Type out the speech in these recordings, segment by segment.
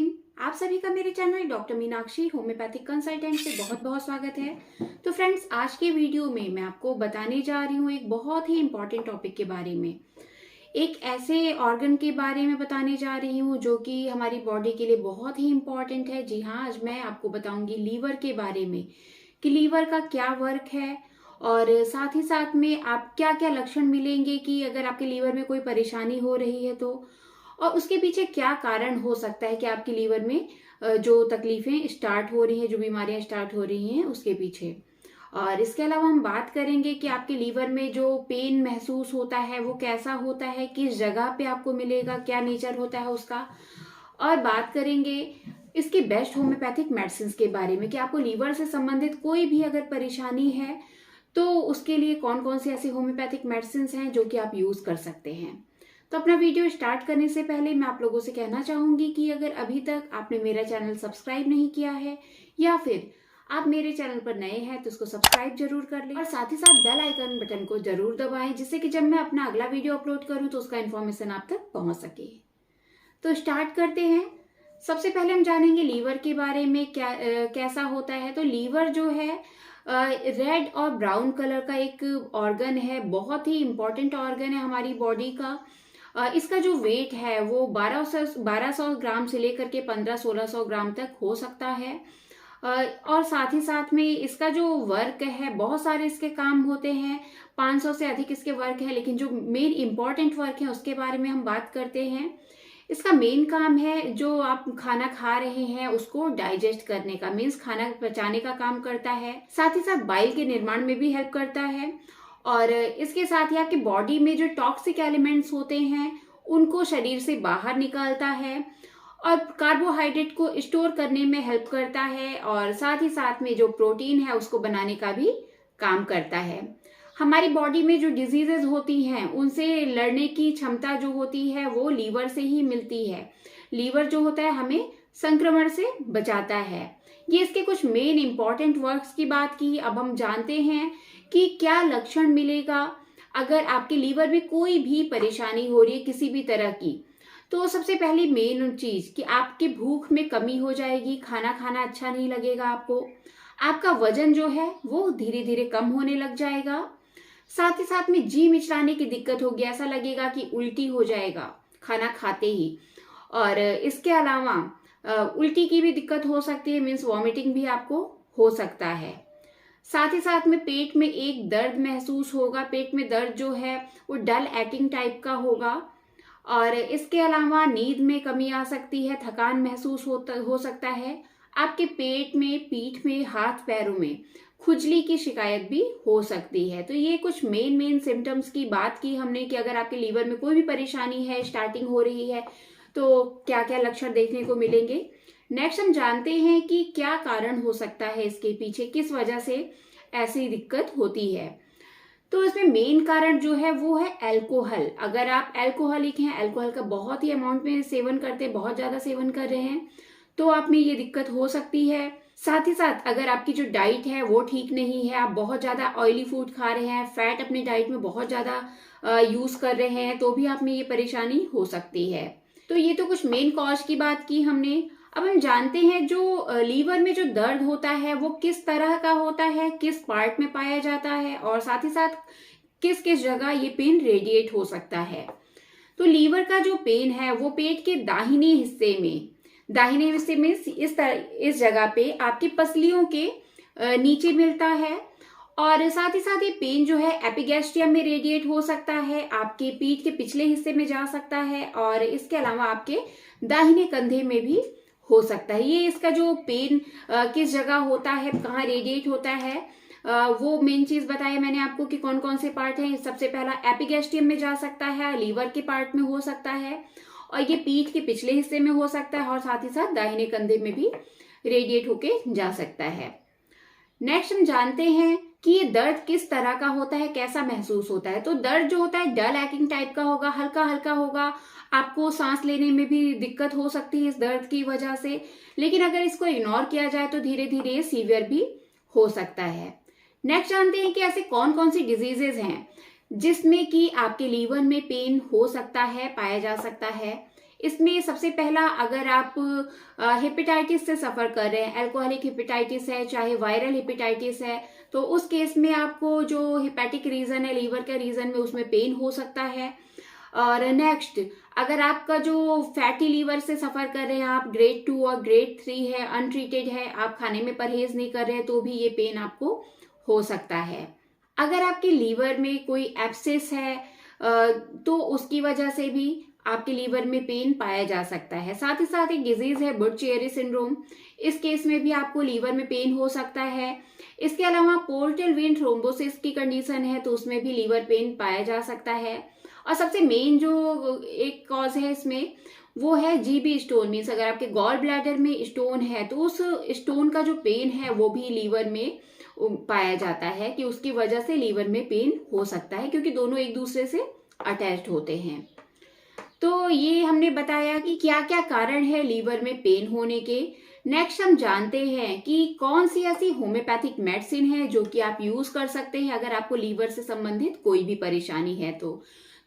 Morning. आप सभी का मेरे channel doctor Meenakshi homeopathic consultant से बहुत बहुत स्वागत है। तो फ्रेंड्स, आज के वीडियो में मैं आपको बताने जा रही हूँ एक बहुत ही इम्पॉर्टेंट टॉपिक के बारे में। एक ऐसे ऑर्गन के बारे में बताने जा रही हूँ जो कि हमारी बॉडी के लिए बहुत ही इम्पॉर्टेंट है। जी हाँ, आज मैं आपको बताऊंगी लीवर के बारे में कि लीवर का क्या वर्क है और साथ ही साथ में आप क्या क्या लक्षण मिलेंगे कि अगर आपके लीवर में कोई परेशानी हो रही है तो, और उसके पीछे क्या कारण हो सकता है कि आपके लीवर में जो तकलीफें स्टार्ट हो रही हैं, जो बीमारियां स्टार्ट हो रही हैं उसके पीछे। और इसके अलावा हम बात करेंगे कि आपके लीवर में जो पेन महसूस होता है वो कैसा होता है, किस जगह पे आपको मिलेगा, क्या नेचर होता है उसका। और बात करेंगे इसके बेस्ट होम्योपैथिक मेडिसिन के बारे में कि आपको लीवर से संबंधित कोई भी अगर परेशानी है तो उसके लिए कौन कौन से ऐसे होम्योपैथिक मेडिसिन हैं जो कि आप यूज कर सकते हैं। तो अपना वीडियो स्टार्ट करने से पहले मैं आप लोगों से कहना चाहूंगी कि अगर अभी तक आपने मेरा चैनल सब्सक्राइब नहीं किया है या फिर आप मेरे चैनल पर नए हैं तो उसको सब्सक्राइब जरूर कर लें और साथ ही साथ बेल आइकन बटन को जरूर दबाएं, जिससे कि जब मैं अपना अगला वीडियो अपलोड करूं तो उसका इन्फॉर्मेशन आप तक पहुंच सके। तो स्टार्ट करते हैं। सबसे पहले हम जानेंगे लीवर के बारे में कैसा होता है। तो लीवर जो है रेड और ब्राउन कलर का एक ऑर्गन है, बहुत ही इंपॉर्टेंट ऑर्गन है हमारी बॉडी का। इसका जो वेट है वो 1200 ग्राम से लेकर के 1500-1600 ग्राम तक हो सकता है। और साथ ही साथ में इसका जो वर्क है, बहुत सारे इसके काम होते हैं, 500 से अधिक इसके वर्क है, लेकिन जो मेन इंपॉर्टेंट वर्क है उसके बारे में हम बात करते हैं। इसका मेन काम है जो आप खाना खा रहे हैं उसको डाइजेस्ट करने का, मीन्स खाना पचाने का काम करता है। साथ ही साथ बाइल के निर्माण में भी हेल्प करता है और इसके साथ ही आपकी बॉडी में जो टॉक्सिक एलिमेंट्स होते हैं उनको शरीर से बाहर निकालता है और कार्बोहाइड्रेट को स्टोर करने में हेल्प करता है और साथ ही साथ में जो प्रोटीन है उसको बनाने का भी काम करता है। हमारी बॉडी में जो डिजीजेज होती हैं उनसे लड़ने की क्षमता जो होती है वो लीवर से ही मिलती है। लीवर जो होता है हमें संक्रमण से बचाता है। ये इसके कुछ मेन इंपॉर्टेंट वर्क्स की बात की। अब हम जानते हैं कि क्या लक्षण मिलेगा अगर आपके लीवर में कोई भी परेशानी हो रही है किसी भी तरह की। तो सबसे पहली मेन चीज कि आपकी भूख में कमी हो जाएगी, खाना खाना अच्छा नहीं लगेगा आपका वजन जो है वो धीरे धीरे कम होने लग जाएगा। साथ ही साथ में जी मिचलाने की दिक्कत होगी, ऐसा लगेगा कि उल्टी हो जाएगा खाना खाते ही। और इसके अलावा उल्टी की भी दिक्कत हो सकती है, मीन्स वॉमिटिंग भी आपको हो सकता है। साथ ही साथ में पेट में एक दर्द महसूस होगा, पेट में दर्द जो है वो डल एक्टिंग टाइप का होगा। और इसके अलावा नींद में कमी आ सकती है, थकान महसूस हो सकता है। आपके पेट में, पीठ में, हाथ पैरों में खुजली की शिकायत भी हो सकती है। तो ये कुछ मेन सिम्टम्स की बात की हमने कि अगर आपके लीवर में कोई भी परेशानी है, स्टार्टिंग हो रही है, तो क्या क्या लक्षण देखने को मिलेंगे। नेक्स्ट हम जानते हैं कि क्या कारण हो सकता है इसके पीछे, किस वजह से ऐसी दिक्कत होती है। तो इसमें मेन कारण जो है वो है अल्कोहल। अगर आप अल्कोहलिक हैं, अल्कोहल का बहुत ही अमाउंट में सेवन करते हैं, बहुत ज्यादा सेवन कर रहे हैं, तो आप में ये दिक्कत हो सकती है। साथ ही साथ अगर आपकी जो डाइट है वो ठीक नहीं है, आप बहुत ज्यादा ऑयली फूड खा रहे हैं, फैट अपनी डाइट में बहुत ज्यादा यूज कर रहे हैं, तो भी आप में ये परेशानी हो सकती है। तो ये तो कुछ मेन कॉज की बात की हमने। अब हम जानते हैं जो लीवर में जो दर्द होता है वो किस तरह का होता है, किस पार्ट में पाया जाता है और साथ ही साथ किस किस जगह ये पेन रेडिएट हो सकता है। तो लीवर का जो पेन है वो पेट के दाहिने हिस्से में इस जगह पे आपकी पसलियों के नीचे मिलता है। और साथ ही साथ ये पेन जो है एपिगैस्ट्रियम में रेडिएट हो सकता है, आपके पीठ के पिछले हिस्से में जा सकता है और इसके अलावा आपके दाहिने कंधे में भी हो सकता है। ये इसका जो पेन किस जगह होता है, कहाँ रेडिएट होता है, वो मेन चीज बताया मैंने आपको कि कौन कौन से पार्ट हैं। सबसे पहला एपिगैस्ट्रियम में जा सकता है, लीवर के पार्ट में हो सकता है और ये पीठ के पिछले हिस्से में हो सकता है और साथ ही साथ दाहिने कंधे में भी रेडिएट होके जा सकता है। नेक्स्ट हम जानते हैं कि ये दर्द किस तरह का होता है, कैसा महसूस होता है। तो दर्द जो होता है डल एक्टिंग टाइप का होगा, हल्का हल्का होगा, आपको सांस लेने में भी दिक्कत हो सकती है इस दर्द की वजह से, लेकिन अगर इसको इग्नोर किया जाए तो धीरे धीरे सीवियर भी हो सकता है। नेक्स्ट जानते हैं कि ऐसे कौन कौन सी डिजीजेज हैं जिसमें कि आपके लीवर में पेन हो सकता है, पाया जा सकता है। इसमें सबसे पहला, अगर आप हेपेटाइटिस से सफर कर रहे हैं, अल्कोहलिक हेपेटाइटिस है चाहे वायरल हेपेटाइटिस है, तो उस केस में आपको जो हेपेटिक रीजन है, लीवर का रीजन में, उसमें पेन हो सकता है। और नेक्स्ट, अगर आपका जो फैटी लीवर से सफर कर रहे हैं, आप ग्रेड 2 और ग्रेड 3 है, अनट्रीटेड है, आप खाने में परहेज नहीं कर रहे हैं, तो भी ये पेन आपको हो सकता है। अगर आपके लीवर में कोई एब्सेस है तो उसकी वजह से भी आपके लीवर में पेन पाया जा सकता है। साथ ही साथ एक डिजीज है बुर्च-चियरी सिंड्रोम, इस केस में भी आपको लीवर में पेन हो सकता है। इसके अलावा पोर्टल वेन थ्रोम्बोसिस की कंडीशन है, तो उसमें भी लीवर पेन पाया जा सकता है। और सबसे मेन जो एक कॉज है इसमें, वो है जीबी स्टोन, मीन्स अगर आपके गॉल ब्लैडर में स्टोन है तो उस स्टोन का जो पेन है वो भी लीवर में पाया जाता है, कि उसकी वजह से लीवर में पेन हो सकता है, क्योंकि दोनों एक दूसरे से अटैच्ड होते हैं। तो ये हमने बताया कि क्या क्या कारण है लीवर में पेन होने के। नेक्स्ट हम जानते हैं कि कौन सी ऐसी होम्योपैथिक मेडिसिन है जो कि आप यूज कर सकते हैं अगर आपको लीवर से संबंधित कोई भी परेशानी है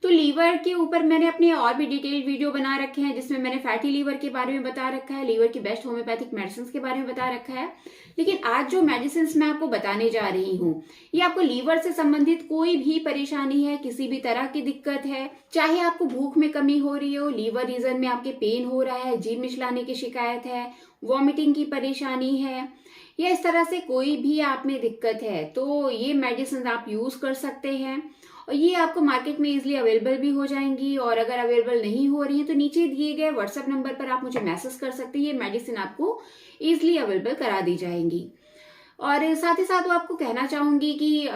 तो लीवर के ऊपर मैंने अपने और भी डिटेल्ड वीडियो बना रखे हैं, जिसमें मैंने फैटी लीवर के बारे में बता रखा है, लीवर की बेस्ट होम्योपैथिक मेडिसिन के बारे में बता रखा है। लेकिन आज जो मेडिसिन मैं आपको बताने जा रही हूँ, ये आपको लीवर से संबंधित कोई भी परेशानी है, किसी भी तरह की दिक्कत है, चाहे आपको भूख में कमी हो रही हो, लीवर रीजन में आपके पेन हो रहा है, जीभ मिचलाने की शिकायत है, वॉमिटिंग की परेशानी है, या इस तरह से कोई भी आप में दिक्कत है, तो ये मेडिसिन आप यूज कर सकते हैं। और ये आपको मार्केट में इजीली अवेलेबल भी हो जाएंगी, और अगर अवेलेबल नहीं हो रही है तो नीचे दिए गए व्हाट्सएप नंबर पर आप मुझे मैसेज कर सकते हैं, ये मेडिसिन आपको इजीली अवेलेबल करा दी जाएंगी। और साथ ही साथ वो आपको कहना चाहूंगी कि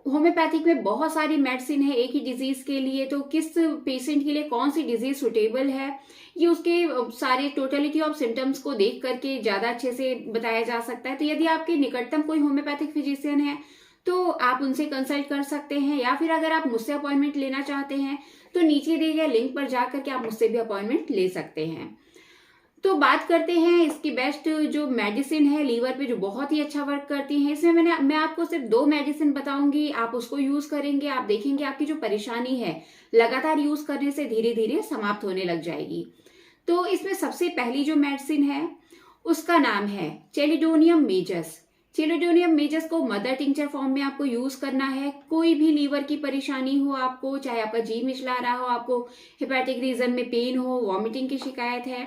होम्योपैथिक में बहुत सारी मेडिसिन है एक ही डिजीज के लिए, तो किस पेशेंट के लिए कौन सी डिजीज सुटेबल है, ये उसके सारे टोटलिटी ऑफ सिम्टम्स को देख करके ज्यादा अच्छे से बताया जा सकता है। तो यदि आपके निकटतम कोई होम्योपैथिक फिजिशियन है तो आप उनसे कंसल्ट कर सकते हैं, या फिर अगर आप मुझसे अपॉइंटमेंट लेना चाहते हैं तो नीचे दिए गए लिंक पर जाकर के आप मुझसे भी अपॉइंटमेंट ले सकते हैं। तो बात करते हैं इसकी बेस्ट जो मेडिसिन है लीवर पे, जो बहुत ही अच्छा वर्क करती है। इसमें मैं आपको सिर्फ 2 मेडिसिन बताऊंगी, आप उसको यूज करेंगे, आप देखेंगे आपकी जो परेशानी है लगातार यूज करने से धीरे धीरे समाप्त होने लग जाएगी। तो इसमें सबसे पहली जो मेडिसिन है उसका नाम है चेलिडोनियम मेजस। चेलिडोनियम मेजस को मदर टिंचर फॉर्म में आपको यूज करना है। कोई भी लीवर की परेशानी हो आपको, चाहे आपका जीभ मिचला रहा हो, आपको हेपेटिक रीजन में पेन हो, वॉमिटिंग की शिकायत है,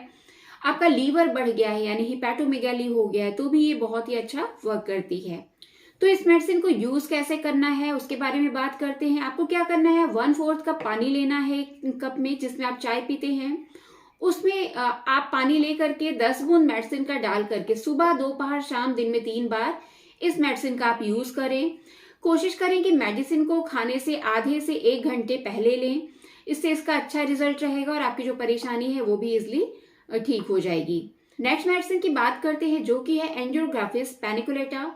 आपका लीवर बढ़ गया है यानी हिपैटोमेगाली हो गया है, तो भी ये बहुत ही अच्छा वर्क करती है। तो इस मेडिसिन को यूज कैसे करना है उसके बारे में बात करते हैं। आपको क्या करना है, 1/4 कप पानी लेना है कप में जिसमें आप चाय पीते हैं, उसमें आप पानी लेकर के 10 बूंद मेडिसिन का डाल करके सुबह दोपहर शाम दिन में 3 बार इस मेडिसिन का आप यूज करें। कोशिश करें कि मेडिसिन को खाने से आधे से 1 घंटे पहले लें, इससे इसका अच्छा रिजल्ट रहेगा और आपकी जो परेशानी है वो भी इजिली ठीक हो जाएगी। नेक्स्ट मेडिसिन की बात करते हैं जो कि है एंजियोग्राफिस पैनिकुलेटा।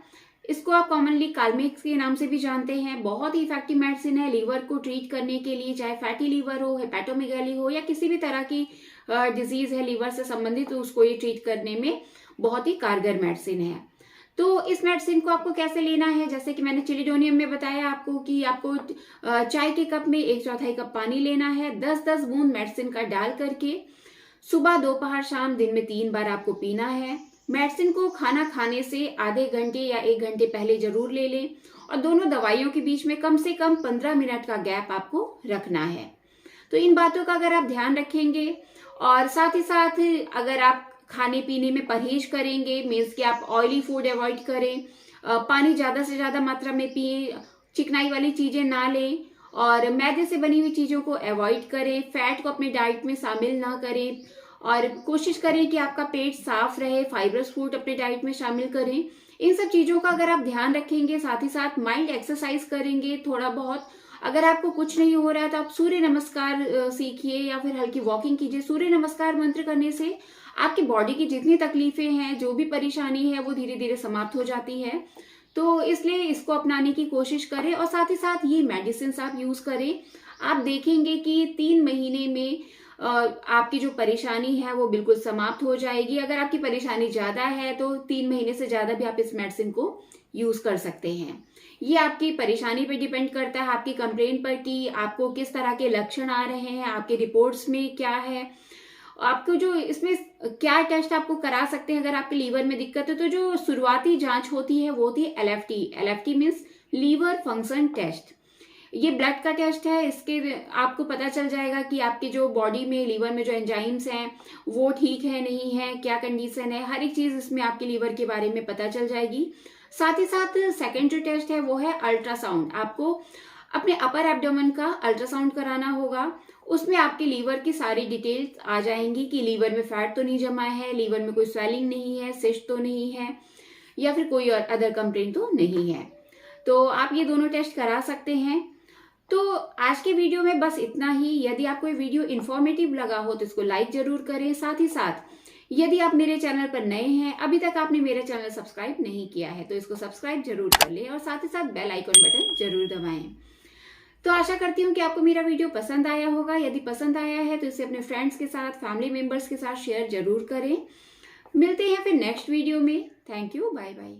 इसको आप कॉमनली कालमेक्स के नाम से भी जानते हैं। बहुत ही इफेक्टिव मेडिसिन है लीवर को ट्रीट करने के लिए, चाहे फैटी लीवर हो, हेपेटोमेगाली हो, या किसी भी तरह की डिजीज है लीवर से संबंधित, तो उसको ये ट्रीट करने में बहुत ही कारगर मेडिसिन है। तो इस मेडिसिन को आपको कैसे लेना है, जैसे कि मैंने चिलिडोनियम में बताया आपको कि आपको चाय के कप में 1/4 कप पानी लेना है, 10-10 बूंद मेडिसिन का डाल करके सुबह दोपहर शाम दिन में 3 बार आपको पीना है। मेडिसिन को खाना खाने से आधे घंटे या 1 घंटे पहले जरूर ले लें, और दोनों दवाइयों के बीच में कम से कम 15 मिनट का गैप आपको रखना है। तो इन बातों का अगर आप ध्यान रखेंगे, और साथ ही साथ अगर आप खाने पीने में परहेज करेंगे, मीन्स कि आप ऑयली फूड अवॉइड करें, पानी ज्यादा से ज्यादा मात्रा में पिए, चिकनाई वाली चीजें ना लें, और मैदे से बनी हुई चीजों को अवॉइड करें, फैट को अपने डाइट में शामिल ना करें, और कोशिश करें कि आपका पेट साफ रहे, फाइबरस फूड अपने डाइट में शामिल करें। इन सब चीजों का अगर आप ध्यान रखेंगे, साथ ही साथ माइंड एक्सरसाइज करेंगे थोड़ा बहुत, अगर आपको कुछ नहीं हो रहा है तो आप सूर्य नमस्कार सीखिए या फिर हल्की वॉकिंग कीजिए। सूर्य नमस्कार मंत्र करने से आपकी बॉडी की जितनी तकलीफें हैं, जो भी परेशानी है, वो धीरे धीरे समाप्त हो जाती है। तो इसलिए इसको अपनाने की कोशिश करें, और साथ ही साथ ये मेडिसिन आप यूज करें। आप देखेंगे कि 3 महीने में आपकी जो परेशानी है वो बिल्कुल समाप्त हो जाएगी। अगर आपकी परेशानी ज्यादा है तो 3 महीने से ज्यादा भी आप इस मेडिसिन को यूज कर सकते हैं। ये आपकी परेशानी पे डिपेंड करता है, आपकी कंप्लेंट पर, कि आपको किस तरह के लक्षण आ रहे हैं, आपके रिपोर्ट्स में क्या है, आपको जो इसमें क्या टेस्ट आपको करा सकते हैं अगर आपके लीवर में दिक्कत है, तो जो शुरुआती जांच होती है वो होती है LFT. LFT means liver function test. ये ब्लड का टेस्ट है। इसके आपको पता चल जाएगा कि आपके जो बॉडी में लीवर में जो एंजाइम्स हैं वो ठीक है नहीं है, क्या कंडीशन है, हर एक चीज इसमें आपके लीवर के बारे में पता चल जाएगी। साथ ही साथ सेकंड जो टेस्ट है वो है अल्ट्रासाउंड। आपको अपने अपर एब्डोमेन का अल्ट्रासाउंड कराना होगा। उसमें आपके लीवर की सारी डिटेल्स आ जाएंगी कि लीवर में फैट तो नहीं जमा है, लीवर में कोई स्वेलिंग नहीं है, सिस्ट तो नहीं है, या फिर कोई और अदर कंप्लेंट तो नहीं है। तो आप ये दोनों टेस्ट करा सकते हैं। तो आज के वीडियो में बस इतना ही। यदि आपको ये वीडियो इन्फॉर्मेटिव लगा हो तो इसको लाइक जरूर करें। साथ ही साथ यदि आप मेरे चैनल पर नए हैं, अभी तक आपने मेरा चैनल सब्सक्राइब नहीं किया है, तो इसको सब्सक्राइब जरूर कर लें और साथ ही साथ बेल आइकन बटन जरूर दबाएं। तो आशा करती हूँ कि आपको मेरा वीडियो पसंद आया होगा। यदि पसंद आया है तो इसे अपने फ्रेंड्स के साथ, फैमिली मेंबर्स के साथ शेयर जरूर करें। मिलते हैं फिर नेक्स्ट वीडियो में। Thank you, bye bye.